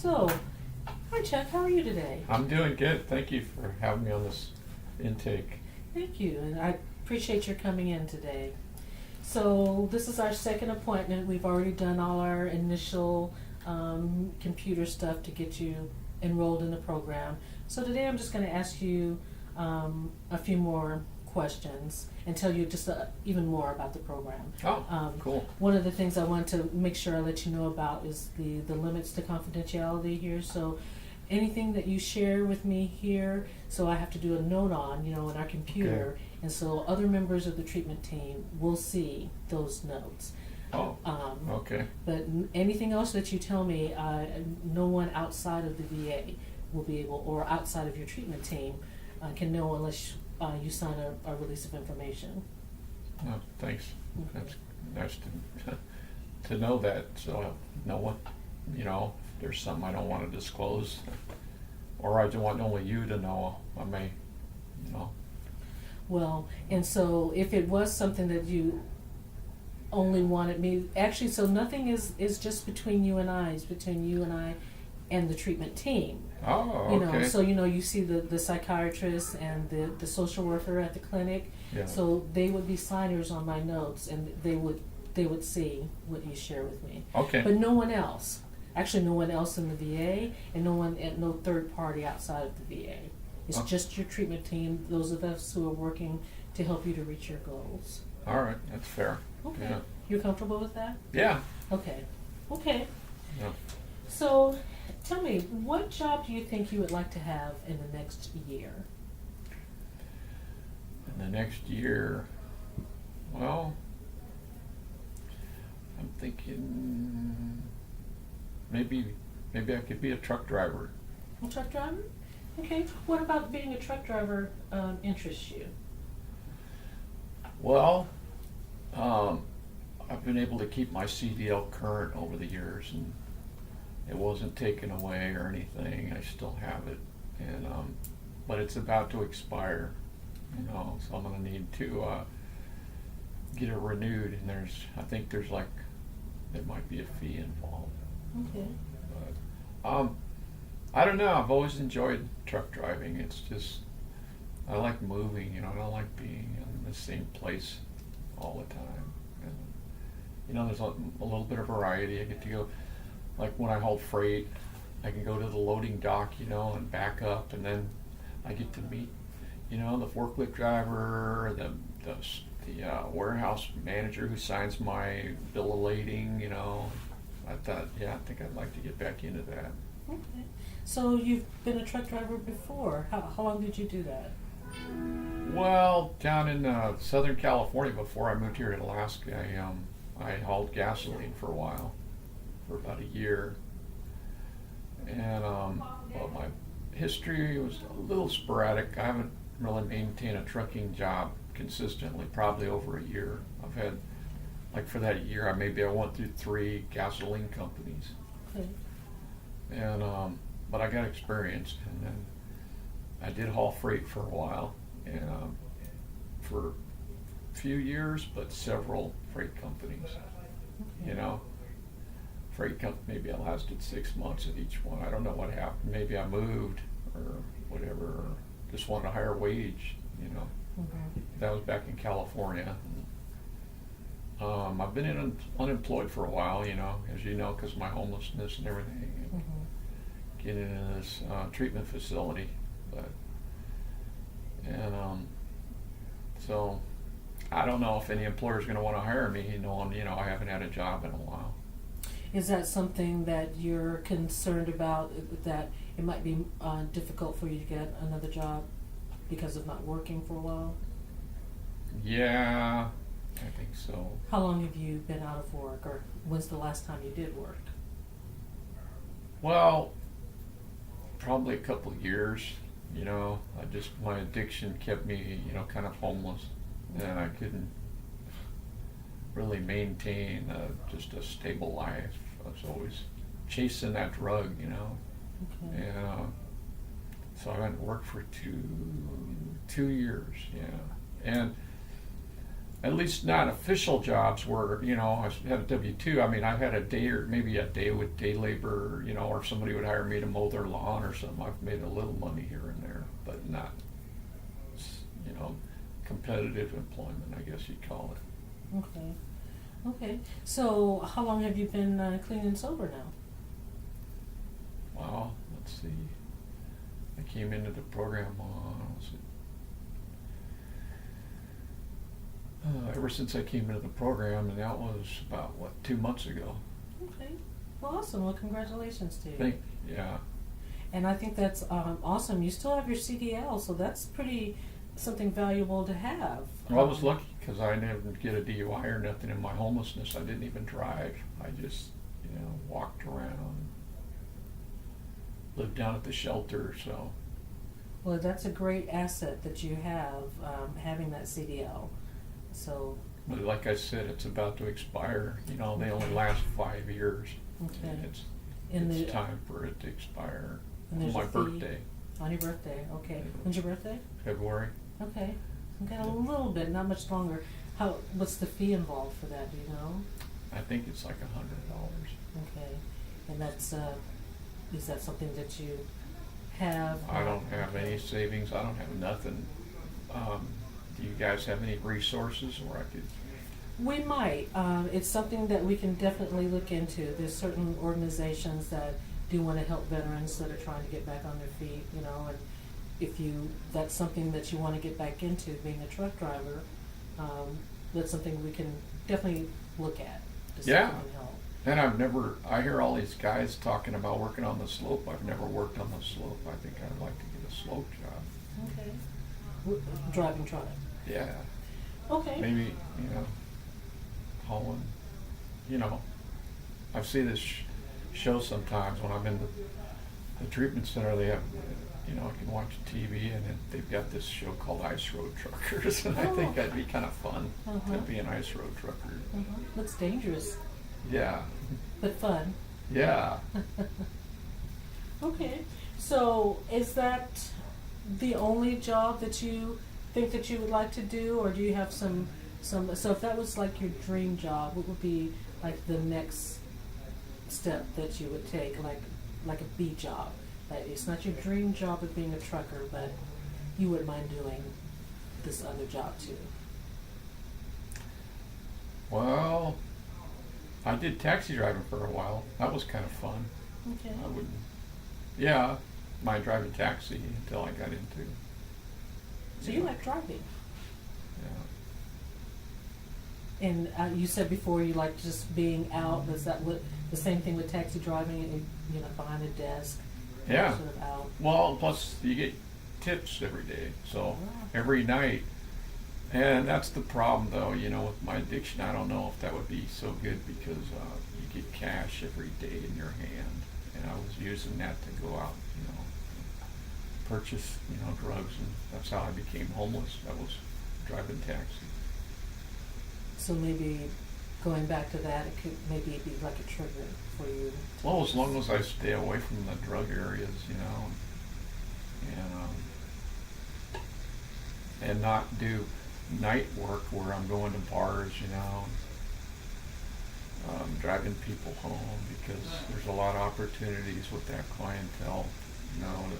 So, hi Chuck, how are you today? I'm doing good. Thank you for having me on this intake. Thank you, and I appreciate your coming in today. So, this is our second appointment. We've already done all our initial computer stuff to get you enrolled in the program. So, today I'm just going to ask you a few more questions and tell you just even more about the program. Oh, cool. One of the things I want to make sure I let you know about is the limits to confidentiality here. So anything that you share with me here, so I have to do a note on, in our computer, Okay. and so other members of the treatment team will see those notes. Oh, okay. But anything else that you tell me, no one outside of the VA will be able, or outside of your treatment team, can know unless you sign a release of information. Oh, thanks. Okay. That's nice to know that. So no one, if there's something I don't want to disclose, or I don't want only you to know, I may, Well, and so if it was something that you only wanted me, actually, so nothing is just between you and I. It's between you and I and the treatment team. Oh, okay. So you see the psychiatrist and the social worker at the clinic. Yeah. So they would be signers on my notes, and they would see what you share with me. Okay. But no one else. Actually, no one else in the VA, and no third party outside of the VA. It's just your treatment team. Those of us who are working to help you to reach your goals. All right, that's fair. Okay. Yeah. You're comfortable with that? Yeah. Okay. Okay. Yeah. So, tell me, what job do you think you would like to have in the next year? In the next year, well, I'm thinking maybe I could be a truck driver. A truck driver? Okay. What about being a truck driver interests you? Well, I've been able to keep my CDL current over the years, and it wasn't taken away or anything. I still have it, and but it's about to expire, so I'm gonna need to get it renewed. And I think there might be a fee involved. Okay. But I don't know. I've always enjoyed truck driving. It's just I like moving. I don't like being in the same place all the time. And there's a little bit of variety. I get to go, like when I haul freight, I can go to the loading dock, and back up, and then I get to meet, the forklift driver, the warehouse manager who signs my bill of lading. I think I'd like to get back into that. Okay. So you've been a truck driver before. How long did you do that? Well, down in Southern California before I moved here to Alaska, I hauled gasoline for a while, for about a year. And well, my history was a little sporadic. I haven't really maintained a trucking job consistently, probably over a year. I've had, like for that year, I went through 3 gasoline companies. Okay. And but I got experience, and then I did haul freight for a while, and for a few years, but several freight companies. Okay. Freight company, maybe I lasted 6 months at each one. I don't know what happened. Maybe I moved or whatever, or just wanted a higher wage. Mm-hmm. That was back in California. I've been unemployed for a while, as you know, because of my homelessness and everything. Mm-hmm. Getting into this treatment facility, so I don't know if any employer is going to want to hire me, knowing I haven't had a job in a while. Is that something that you're concerned about, that it might be difficult for you to get another job because of not working for a while? Yeah, I think so. How long have you been out of work, or when's the last time you did work? Well, probably a couple of years. My addiction kept me, kind of homeless, and I couldn't really maintain just a stable life. I was always chasing that drug, Okay. and so I went to work for two years, yeah. And at least not official jobs where, you know, I had a W-2. I mean, I've had a day or maybe a day with day labor, you know, or somebody would hire me to mow their lawn or something. I've made a little money here and there, but not, you know, competitive employment, I guess you'd call it. Okay. Okay. So how long have you been clean and sober now? Wow, let's see. I came into the program ever since I came into the program, and that was about, 2 months ago. Okay. Well, awesome. Well, congratulations to you. Yeah. And I think that's awesome. You still have your CDL, so that's pretty something valuable to have. Well, I was lucky because I didn't get a DUI or nothing in my homelessness. I didn't even drive. I just, you know, walked around, lived down at the shelter, so. Well, that's a great asset that you have, having that CDL. So. But like I said, it's about to expire. You know, they only last 5 years. Okay. And it's time for it to expire and on there's my a fee birthday. On your birthday, okay. When's your birthday? February. Okay. We've got a little bit, not much longer. What's the fee involved for that, do you know? I think it's like $100. Okay. And that's, is that something that you have? I don't have any savings. I don't have nothing. Do you guys have any resources where I could? We might. It's something that we can definitely look into. There's certain organizations that do want to help veterans that are trying to get back on their feet, you know, and if that's something that you want to get back into, being a truck driver, that's something we can definitely look at to see if Yeah. we can help. And I hear all these guys talking about working on the slope. I've never worked on the slope. I think I'd like to get a slope job. Okay. Driving truck. Yeah. Okay. Maybe, you know, hauling, you know, I see this show sometimes when I'm in the treatment center. They have, you know, I can watch TV, and they've got this show called Ice Road Truckers, and I think that'd be kind of fun to be an ice road trucker. Looks dangerous, Yeah. but fun. Yeah. Okay. So is that the only job that you think that you would like to do, or do you have some, so if that was like your dream job, what would be like the next step that you would take, like a B job? Like it's not your dream job of being a trucker, but you wouldn't mind doing this other job too. Well, I did taxi driving for a while. That was kind of fun. Okay. I would, yeah, mind driving taxi until I got into. So you like driving, Yeah. and you said before you like just being out. Is that what the same thing with taxi driving? And, you know, behind a desk. Yeah. Sort of out. Well, plus you get tips every day, so Wow. every night. And that's the problem, though. You know, with my addiction, I don't know if that would be so good because you get cash every day in your hand, and I was using that to go out, you know, purchase, you know, drugs, and that's how I became homeless. I was driving taxi. So maybe going back to that, it could maybe be like a trigger for you. Well, as long as I stay away from the drug areas, you know, and not do night work where I'm going to bars, you know, driving people home, because there's a lot of opportunities with that clientele, you know, to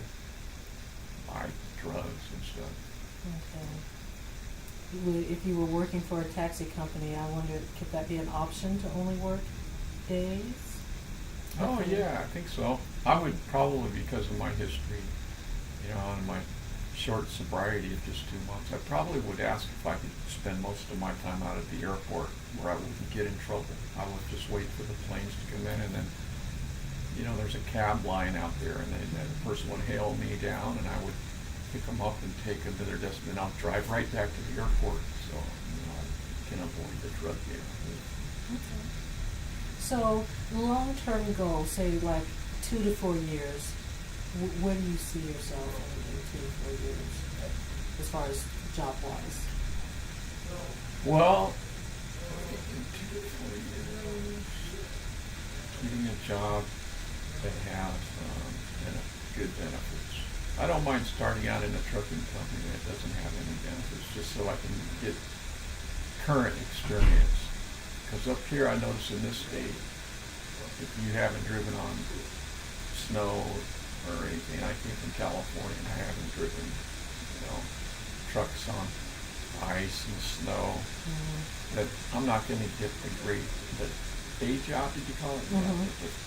buy drugs and stuff. Okay. If you were working for a taxi company, I wonder, could that be an option to only work days? Oh, yeah, I think so. I would probably, because of my history, you know, and my short sobriety of just 2 months, I probably would ask if I could spend most of my time out at the airport where I wouldn't get in trouble. I would just wait for the planes to come in, and then, you know, there's a cab line out there, and then the person would hail me down, and I would pick them up and take them to their destination. I'll drive right back to the airport, so, you know, I can avoid the drug deal. Okay. So long-term goal, say like 2 to 4 years, where do you see yourself in 2 to 4 years, as far as job-wise? Well, in 2 to 4 years, getting a job that has good benefits. I don't mind starting out in a trucking company that doesn't have any benefits, just so I can get current experience. Because up here, I notice in this state, if you haven't driven on snow or anything, I came from California and I haven't driven, trucks on ice and snow, that I'm not going to get the day job, did you call it? Yeah,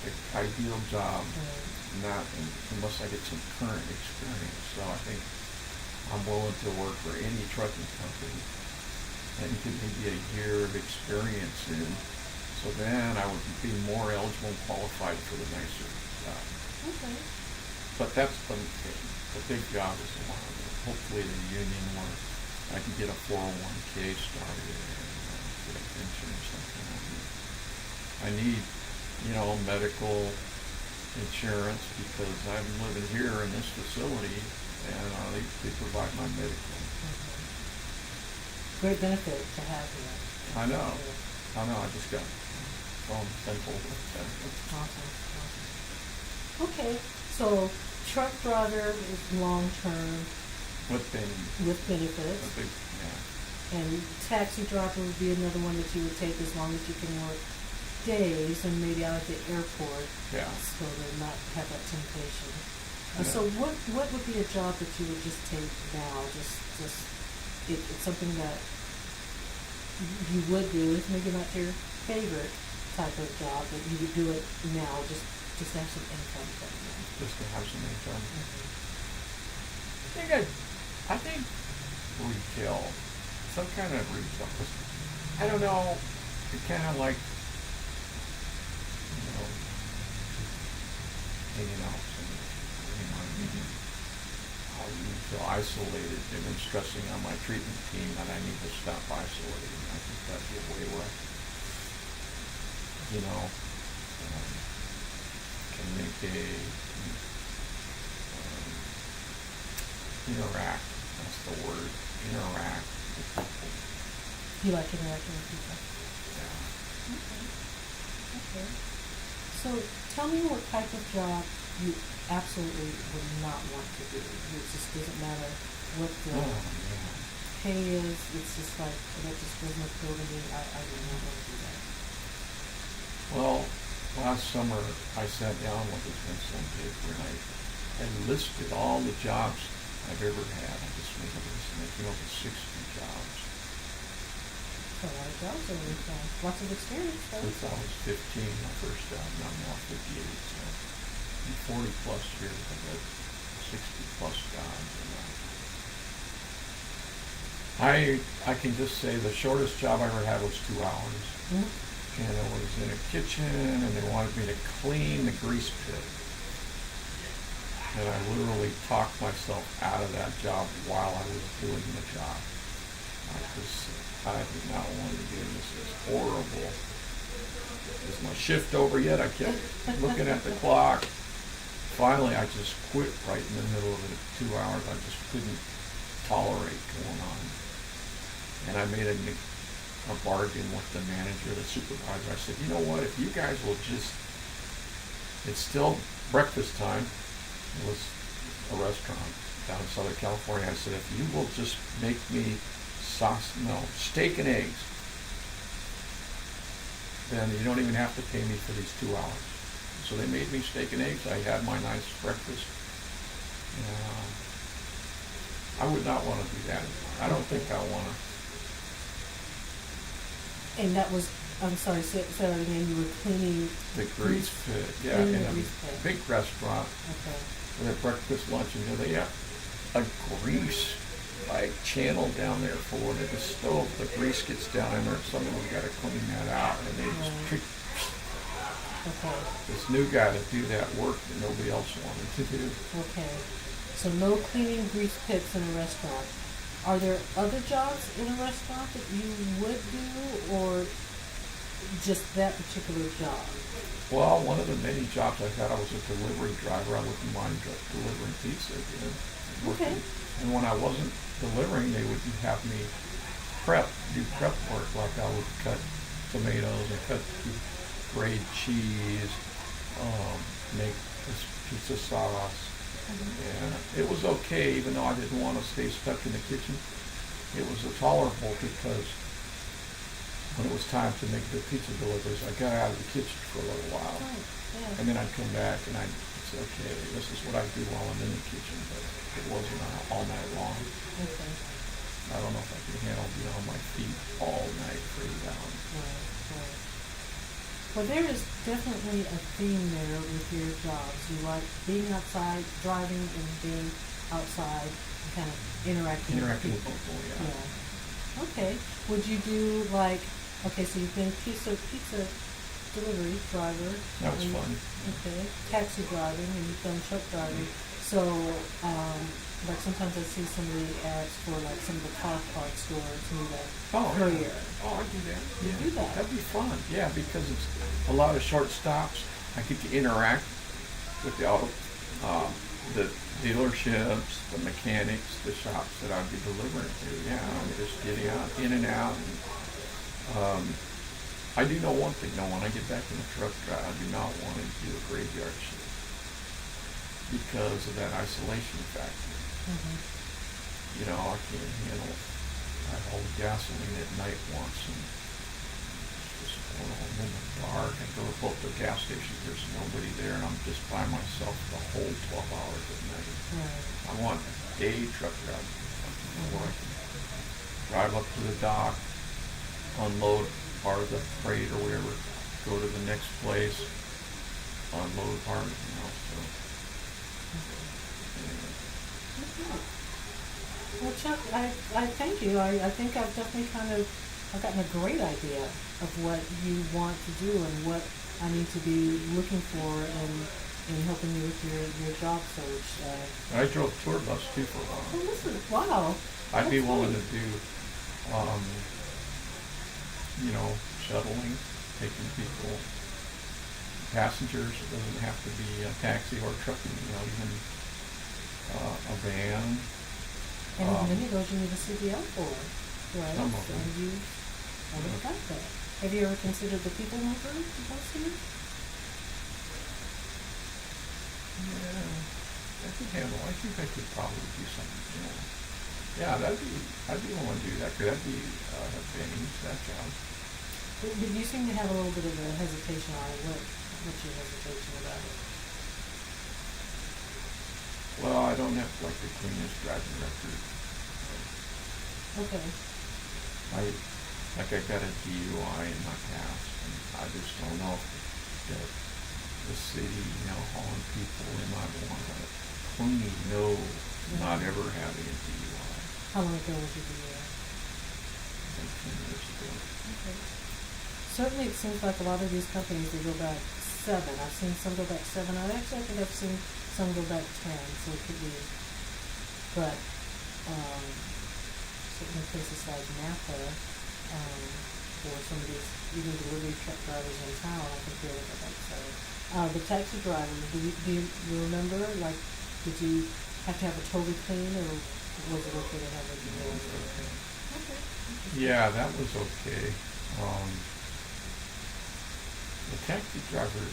the ideal job, not unless I get some current experience. So I think I'm willing to work for any trucking company and get maybe a year of experience in. So then I would be more eligible and qualified for the nicer job. Okay. But that's the big job is the one. Hopefully the union where I can get a 401k started and get a pension or something. I need, medical insurance because I'm living here in this facility and they provide my medical. Great benefit to have here. I know. I just got thankful with that. Awesome. Okay, so truck driver is long-term With benefits. with benefits. Yeah. And taxi driver would be another one that you would take as long as you can work days and maybe out at the airport. Yeah. So to not have that temptation. Yeah. So what would be a job that you would just take now? It's something that you would do. It's maybe not your favorite type of job, but you would do it now just to have some income coming in. Just to have some income. Mm-hmm. I think retail, some kind of retail. I don't know. It's kind of like, hanging out somewhere. You feel isolated. They've been stressing on my treatment team that I need to stop isolating. I think that'd be a way where I, can make interact. That's the word. Interact with people. You like interacting with people? Yeah. Okay. So tell me what type of job you absolutely would not want to do. It just doesn't matter what the pay is. It's just like, that just doesn't appeal to me. I would not want to do that. Well, last summer I sat down with this Vincent paper and I listed all the jobs I've ever had. I just made a list and it came up with 60 jobs. That's a lot of jobs over the time. Lots of experience, though. Since I was 15, my first job, and I'm now 58, so in 40 plus years I've had 60 plus jobs. And I can just say the shortest job I ever had was 2 hours. And I was in a kitchen and they wanted me to clean the grease pit. And I literally talked myself out of that job while I was doing the job. I did not want to do this. It's horrible. Is my shift over yet? I kept looking at the clock. Finally, I just quit right in the middle of the 2 hours. I just couldn't tolerate going on. And I made a bargain with the manager, the supervisor. I said, you know what, if you guys will just, it's still breakfast time. It was a restaurant down in Southern California. I said, if you will just make me steak and eggs, then you don't even have to pay me for these 2 hours. So they made me steak and eggs. I had my nice breakfast. I would not want to do that anymore. I don't think I want to. And that was, I'm sorry, say that again, you were cleaning The grease pit, yeah, in a big restaurant. Okay. We had breakfast, lunch, and they have a grease channel down there for when the stove, the grease gets down in there, someone's got to clean that out, and they just treat this new guy to do that work that nobody else wanted to do. Okay. So no cleaning grease pits in a restaurant. Are there other jobs in a restaurant that you would do, or just that particular job? Well, one of the many jobs I had, I was a delivery driver. I wouldn't mind delivering pizza again. Okay. And when I wasn't delivering, they would have me do prep work, like I would cut tomatoes and grade cheese, make this pizza sauce. And it was okay, even though I didn't want to stay stuck in the kitchen. It was tolerable because when it was time to make the pizza deliveries, I got out of the kitchen for a little while. Right, yeah. And then I'd come back and I'd say, okay, this is what I do while I'm in the kitchen, but it wasn't all night long. Okay. I don't know if I can handle being on my feet all night for 8 hours. Right, right. Well, there is definitely a theme there with your jobs. You like being outside, driving, and being outside, and kind of interacting Interacting with with people. people, yeah. Okay. Would you do like, okay, so you've been pizza delivery driver. That was and- fun. Okay. Taxi driving, and you've done truck driving. So, like sometimes I see some of the ads for like some of the car parts stores need a Oh, courier. Oh, I do that. You Yeah. do that? That'd be fun. Yeah, because it's a lot of short stops. I get to interact with the auto, the dealerships, the mechanics, the shops that I'd be delivering to. Yeah, I'm just getting out, in and out. And, I do know one thing. Though, when I get back in the truck drive, I do not want to do a graveyard shift because of that isolation factor. Mm-hmm. You know, I can't handle that whole gasoline at night once and just going home in the dark and go to the gas station. There's nobody there and I'm just by myself the whole 12 hours at night. Right. I want a day truck drive where I can drive up to the dock, unload part of the freight or whatever, go to the next place, unload part of it, you know, so. Anyway. Okay. Well, Chuck, I thank you. I think I've definitely I've gotten a great idea of what you want to do and what I need to be looking for in helping you with your job search. I drove tour bus too for a Oh, while. listen, wow. I'd be That's willing great. to do, you know, shuttling, taking people, passengers. It doesn't have to be a taxi or trucking, you know, even a van. And many of those you need a CDL for, right? Some of them. And you already got that. Have you ever considered the people mover mostly? Yeah, I could handle. I think I could probably do something. You know. Yeah, I'd be willing to do that. Cause that'd be advantage that job. But you seem to have a little bit of a hesitation on it. What's your hesitation about it? Well, I don't have like the cleanest driving record. Okay. I got a DUI in my past, and I just don't know if the city, you know, hauling people, they might want to clean, no, not ever having a DUI. How long ago was your DUI? Like 10 years ago. Okay. Certainly, it seems like a lot of these companies, they go back 7. I've seen some go back 7. I think I've seen some go back 10, so it could be, but, certainly places like Napa, or some of these, even delivery truck drivers in town, I think they'll go back 7. The taxi drivers, do you remember, like, did you have to have a totally clean, or was it okay to have a DUI? Okay. Okay. Yeah, that was okay. The taxi driver,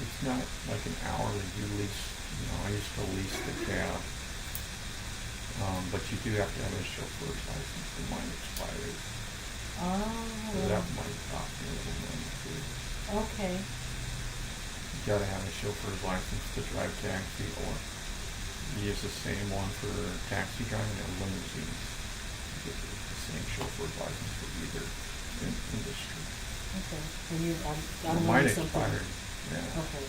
it's not like an hourly, you lease, you know, I used to lease the cab. But you do have to have a chauffeur's license, and mine expired. So that Oh, might cost me a little money too. okay. You gotta have a chauffeur's license to drive taxi, or you use the same one for taxi driving or limousine. You get the same chauffeur's license for either industry. Okay. And I'm Well, mine learning something. expired, yeah. Okay.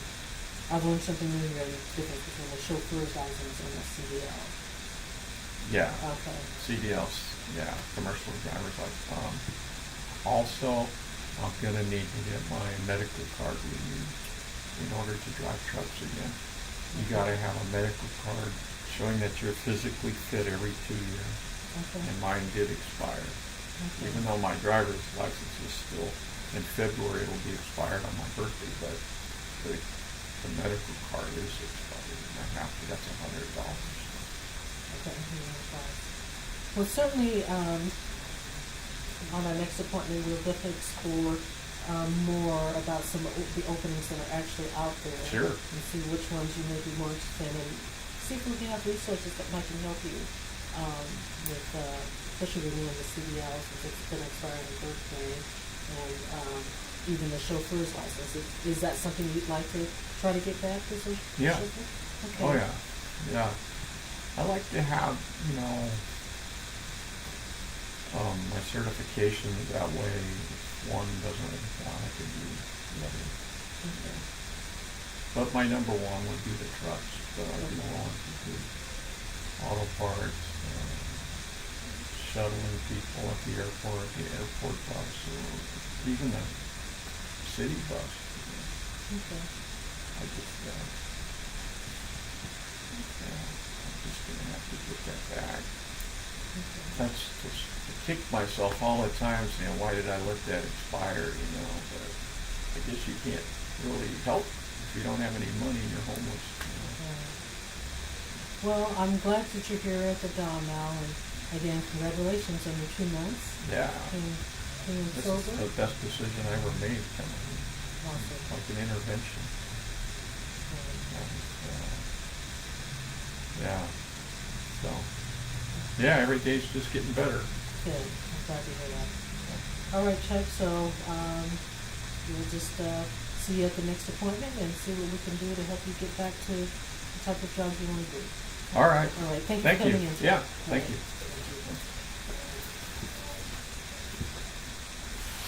I've learned something new here, the difference between the chauffeur's license and the CDL. Yeah. Okay. CDLs, yeah, commercial driver's license. Also, I'm gonna need to get my medical card renewed in order to drive trucks again. You gotta have a medical card showing that you're physically fit every 2 years, Okay. and mine did expire. Okay. Even though my driver's license is still, in February it'll be expired on my birthday, but the medical card is expired, and I have to, that's $100. Okay. Well, certainly, on our next appointment, we'll definitely explore more about some of the openings that are actually out there. Sure. And see which ones you may be more interested in, and see if we can have resources that might can help you with, especially renewing the CDL since it's been expiring on birthday, and, even the chauffeur's license. Is that something you'd like to try to get back as a Yeah. chauffeur? Okay. Oh, yeah, yeah. I like to have, my certification that way. If one doesn't work out, I could do the other. Okay. But my number one would be the trucks, but I'd be willing to do auto parts, shuttling people at the airport bus, or even the city bus. Okay. I just, I'm just gonna have to get that back. Okay. That's just to kick myself all the time saying, why did I let that expire, but I guess you can't really help if you don't have any money and you're homeless, Right. Well, I'm glad that you're here at the Dawn now, and again, congratulations on your 2 months Yeah. being This sober. is the best decision I ever made, kind of Awesome. like an intervention. Right. And, yeah. So, yeah, every day's just getting better. Good. I'm glad to hear that. All right, Chuck. So we'll just see you at the next appointment and see what we can do to help you get back to the type of job you want to do. All right. All right. Thank you Thank for you. coming in today. Yeah, All thank right. you.